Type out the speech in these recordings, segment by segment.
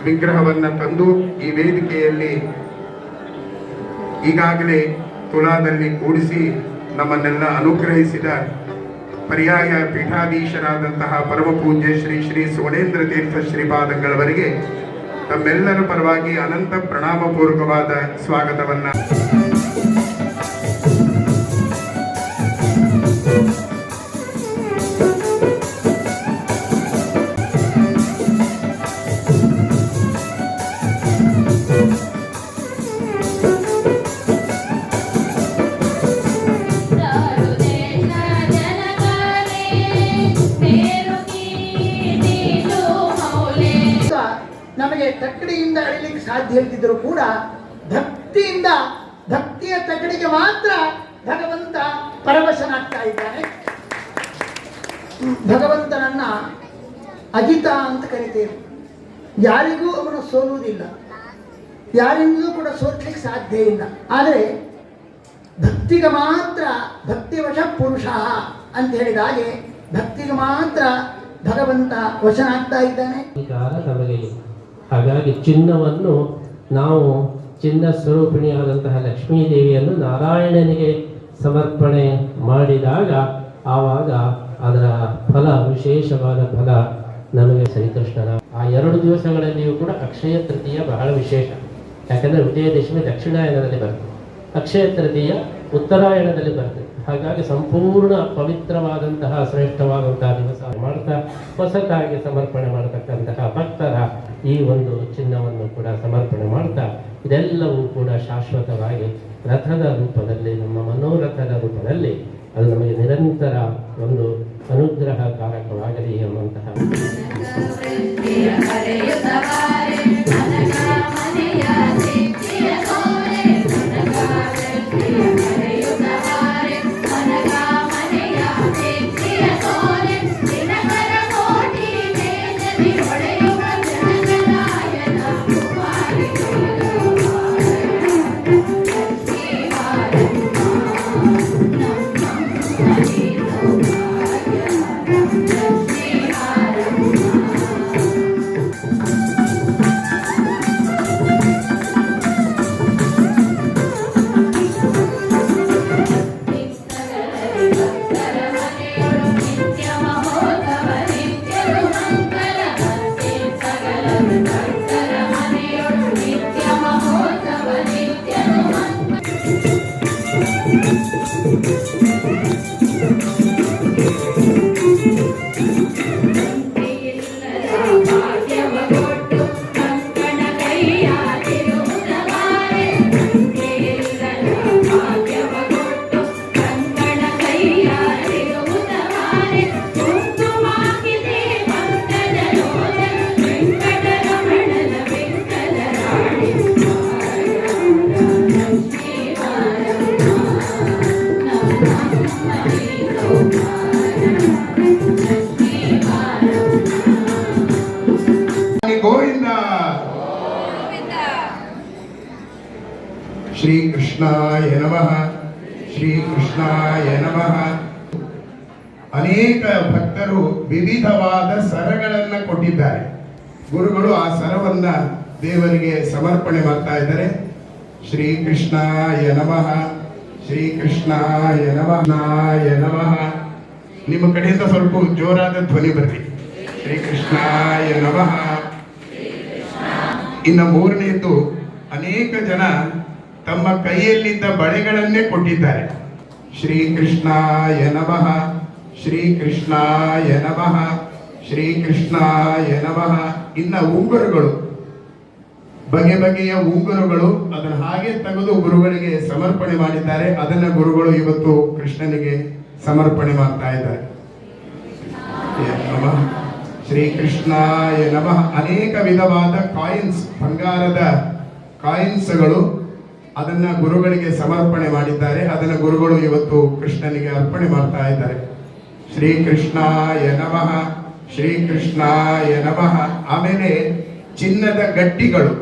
ವಿಗ್ರಹವನ್ನು ತಂದು ಈ ವೇದಿಕೆಯಲ್ಲಿ ಈಗಾಗಲೇ ತುಳಾದಲ್ಲಿ ಕೂಡಿಸಿ ನಮ್ಮನ್ನೆಲ್ಲ ಅನುಗ್ರಹಿಸಿದ ಪರ್ಯಾಯ ಪೀಠಾಧೀಶರಾದಂತಹ ಪರಮ ಪೂಜ್ಯ ಶ್ರೀ ಶ್ರೀ ಸೋಣೇಂದ್ರ ತೀರ್ಥ ಶ್ರೀಪಾದಂಗಳವರಿಗೆ ತಮ್ಮೆಲ್ಲರ ಪರವಾಗಿ ಅನಂತ ಪ್ರಣಾಮಪೂರ್ವಕವಾದ ಸ್ವಾಗತವನ್ನ ನಮಗೆ ತಕ್ಕಡಿಯಿಂದ ಅಳಿಲಿಕ್ಕೆ ಸಾಧ್ಯ ಇಲ್ಲದಿದ್ದರೂ ಕೂಡ ಭಕ್ತಿಯಿಂದ ಭಕ್ತಿಯ ತಕ್ಕಡಿಗೆ ಮಾತ್ರ ಭಗವಂತ ಪರವಶನಾಗ್ತಾ ಇದ್ದಾನೆ. ಭಗವಂತನನ್ನ ಅಜಿತ ಅಂತ ಕರಿತೇವೆ. ಯಾರಿಗೂ ಅವನು ಸೋಲುವುದಿಲ್ಲ, ಯಾರಿಂದಲೂ ಕೂಡ ಸೋಲಿಕ್ಕೆ ಸಾಧ್ಯ ಇಲ್ಲ. ಆದರೆ ಭಕ್ತಿಗೆ ಮಾತ್ರ ಭಕ್ತಿವಶ ಪುರುಷ ಅಂತ ಹೇಳಿದ ಹಾಗೆ ಭಕ್ತಿಗೆ ಮಾತ್ರ ಭಗವಂತ ವಶನಾಗ್ತಾ ಇದ್ದಾನೆ. ಹಾಗಾಗಿ ಚಿನ್ನವನ್ನು ನಾವು ಚಿನ್ನ ಸ್ವರೂಪಿಣಿಯಾದಂತಹ ಲಕ್ಷ್ಮೀ ದೇವಿಯನ್ನು ನಾರಾಯಣನಿಗೆ ಸಮರ್ಪಣೆ ಮಾಡಿದಾಗ ಆವಾಗ ಅದರ ಫಲ, ವಿಶೇಷವಾದ ಫಲ ನಮಗೆ ಶ್ರೀಕೃಷ್ಣನ ಆ 2 ದಿವಸಗಳಲ್ಲಿಯೂ ಕೂಡ ಅಕ್ಷಯ ತೃತೀಯ ಬಹಳ ವಿಶೇಷ. ಯಾಕಂದರೆ ವಿಜಯದಶಮಿ ದಕ್ಷಿಣಾಯನದಲ್ಲಿ ಬರ್ತದೆ, ಅಕ್ಷಯ ತೃತೀಯ ಉತ್ತರಾಯಣದಲ್ಲಿ ಬರ್ತದೆ. ಹಾಗಾಗಿ ಸಂಪೂರ್ಣ ಪವಿತ್ರವಾದಂತಹ ಶ್ರೇಷ್ಠವಾದಂತಹ ದಿವಸ ಮಾಡ್ತಾ ಹೊಸತಾಗಿ ಸಮರ್ಪಣೆ ಮಾಡತಕ್ಕಂತಹ ಭಕ್ತರ ಈ ಒಂದು ಚಿನ್ನವನ್ನು ಕೂಡ ಸಮರ್ಪಣೆ ಮಾಡ್ತಾ ಇದೆಲ್ಲವೂ ಕೂಡ ಶಾಶ್ವತವಾಗಿ ರಥದ ರೂಪದಲ್ಲಿ, ನಮ್ಮ ಮನೋರಥದ ರೂಪದಲ್ಲಿ ಅದು ನಮಗೆ ನಿರಂತರ ಒಂದು ಅನುಗ್ರಹಕಾರಕವಾಗಲಿ ಎಂಬಂತಹ ಗೋವಿಂದ. ಶ್ರೀಕೃಷ್ಣಾಯ ನಮಃ, ಶ್ರೀಕೃಷ್ಣಾಯ ನಮಃ. ಅನೇಕ ಭಕ್ತರು ವಿವಿಧವಾದ ಸರಗಳನ್ನ ಕೊಟ್ಟಿದ್ದಾರೆ. ಗುರುಗಳು ಆ ಸರವನ್ನ ದೇವರಿಗೆ ಸಮರ್ಪಣೆ ಮಾಡ್ತಾ ಇದ್ದಾರೆ. ಶ್ರೀಕೃಷ್ಣಾಯ ನಮಃ, ಶ್ರೀಕೃಷ್ಣಾಯ ನಮಃ, ನಮಃ. ನಿಮ್ಮ ಕಡೆಯಿಂದ ಸ್ವಲ್ಪ ಜೋರಾದ ಧ್ವನಿ ಬರ್ರಿ. ಶ್ರೀಕೃಷ್ಣಾಯ ನಮಃ. ಇನ್ನು 3ನೇದು, ಅನೇಕ ಜನ ತಮ್ಮ ಕೈಯಲ್ಲಿದ್ದ ಬಳೆಗಳನ್ನೇ ಕೊಟ್ಟಿದ್ದಾರೆ. ಶ್ರೀಕೃಷ್ಣಾಯ ನಮಃ, ಶ್ರೀಕೃಷ್ಣಾಯ ನಮಃ, ಶ್ರೀಕೃಷ್ಣಾಯ ನಮಃ. ಇನ್ನು ಉಂಗುರಗಳು, ಬಗೆ ಬಗೆಯ ಉಂಗುರಗಳು, ಅದನ್ನು ಹಾಗೆ ತೆಗೆದು ಗುರುಗಳಿಗೆ ಸಮರ್ಪಣೆ ಮಾಡಿದ್ದಾರೆ. ಅದನ್ನ ಗುರುಗಳು ಇವತ್ತು ಕೃಷ್ಣನಿಗೆ ಸಮರ್ಪಣೆ ಮಾಡ್ತಾ ಇದ್ದಾರೆ. ನಮಃ, ಶ್ರೀಕೃಷ್ಣಾಯ ನಮಃ. ಅನೇಕ ವಿಧವಾದ ಕಾಯಿನ್ಸ್, ಬಂಗಾರದ ಕಾಯಿನ್ಸ್ಗಳು, ಅದನ್ನ ಗುರುಗಳಿಗೆ ಸಮರ್ಪಣೆ ಮಾಡಿದ್ದಾರೆ. ಅದನ್ನ ಗುರುಗಳು ಇವತ್ತು ಕೃಷ್ಣನಿಗೆ ಅರ್ಪಣೆ ಮಾಡ್ತಾ ಇದ್ದಾರೆ. ಶ್ರೀಕೃಷ್ಣಾಯ ನಮಃ, ಶ್ರೀಕೃಷ್ಣಾಯ ನಮಃ. ಆಮೇಲೆ ಚಿನ್ನದ ಗಟ್ಟಿಗಳು,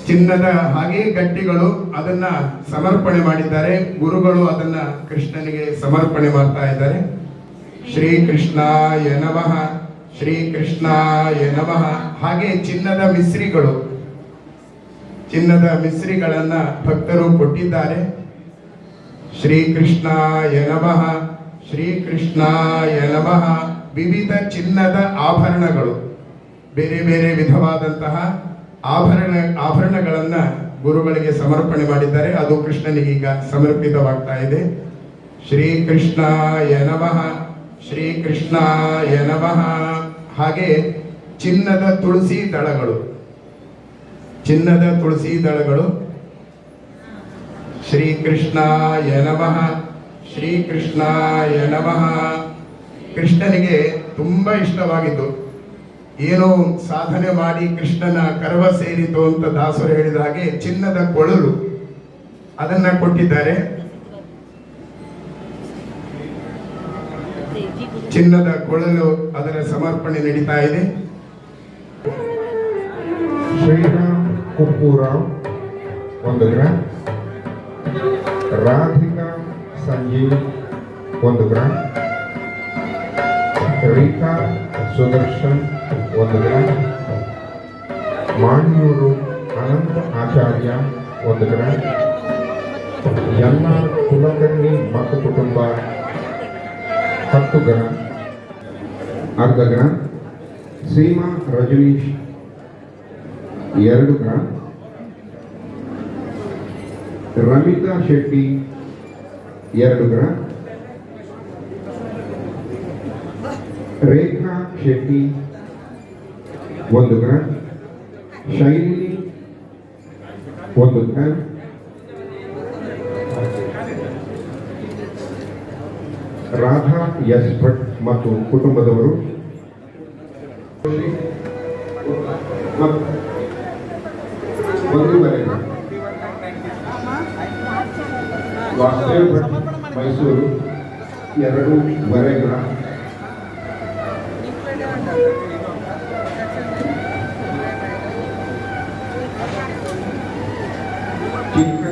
ಚಿನ್ನದ ಹಾಗೆ ಗಟ್ಟಿಗಳು, ಅದನ್ನ ಸಮರ್ಪಣೆ ಮಾಡಿದ್ದಾರೆ. ಗುರುಗಳು ಅದನ್ನ ಕೃಷ್ಣನಿಗೆ ಸಮರ್ಪಣೆ ಮಾಡ್ತಾ ಇದ್ದಾರೆ. ಶ್ರೀಕೃಷ್ಣಾಯ ನಮಃ, ಶ್ರೀಕೃಷ್ಣಾಯ ನಮಃ. ಹಾಗೆ ಚಿನ್ನದ ಮಿಶ್ರಿಗಳನ್ನ ಭಕ್ತರು ಕೊಟ್ಟಿದ್ದಾರೆ. ಶ್ರೀಕೃಷ್ಣಾಯ ನಮಃ, ಶ್ರೀಕೃಷ್ಣಾಯ ನಮಃ. ವಿವಿಧ ಚಿನ್ನದ ಆಭರಣಗಳು, ಬೇರೆ ಬೇರೆ ವಿಧವಾದಂತಹ ಆಭರಣಗಳನ್ನ ಗುರುಗಳಿಗೆ ಸಮರ್ಪಣೆ ಮಾಡಿದ್ದಾರೆ. ಅದು ಕೃಷ್ಣನಿಗೀಗ ಸಮರ್ಪಿತವಾಗ್ತಾ ಇದೆ. ಶ್ರೀಕೃಷ್ಣಾಯ ನಮಃ, ಶ್ರೀಕೃಷ್ಣಾಯ ನಮಃ. ಹಾಗೆ ಚಿನ್ನದ ತುಳಸಿ ದಳಗಳು, ಶ್ರೀಕೃಷ್ಣಾಯ ನಮಃ, ಶ್ರೀಕೃಷ್ಣಾಯ ನಮಃ. ಕೃಷ್ಣನಿಗೆ ತುಂಬಾ ಇಷ್ಟವಾಗಿದ್ದು, ಏನೋ ಸಾಧನೆ ಮಾಡಿ ಕೃಷ್ಣನ ಕರವ ಸೇರಿತು ಅಂತ ದಾಸರು ಹೇಳಿದ ಹಾಗೆ ಚಿನ್ನದ ಕೊಳಲು ಅದನ್ನ ಕೊಟ್ಟಿದ್ದಾರೆ. ಚಿನ್ನದ ಕೊಳಲು ಅದರ ಸಮರ್ಪಣೆ ನಡೀತಾ ಇದೆ. Shriram Kuppurao 1 gram, Radhika Sanjeev 1 gram, Reeta Sudarshan 1 gram, Maniyur Ananta Acharya 1 gram, ಎಲ್ಲ ಕುಲಕರ್ಣಿ ಮತ್ತು ಕುಟುಂಬ 10 ಗ್ರಾಂ, ಅರ್ಧ gram, Seema Rajneesh 2 gram, Ramita Shetty 2 gram, Rekha Shetty 1 gram, Shalini 1 gram, Radha S Bhat ಮತ್ತು ಕುಟುಂಬದವರು ವಾಸುದೇವ್ ಭಟ್ ಮೈಸೂರು 2.5 ಗ್ರಾಂ, ಚಿಕ್ಕ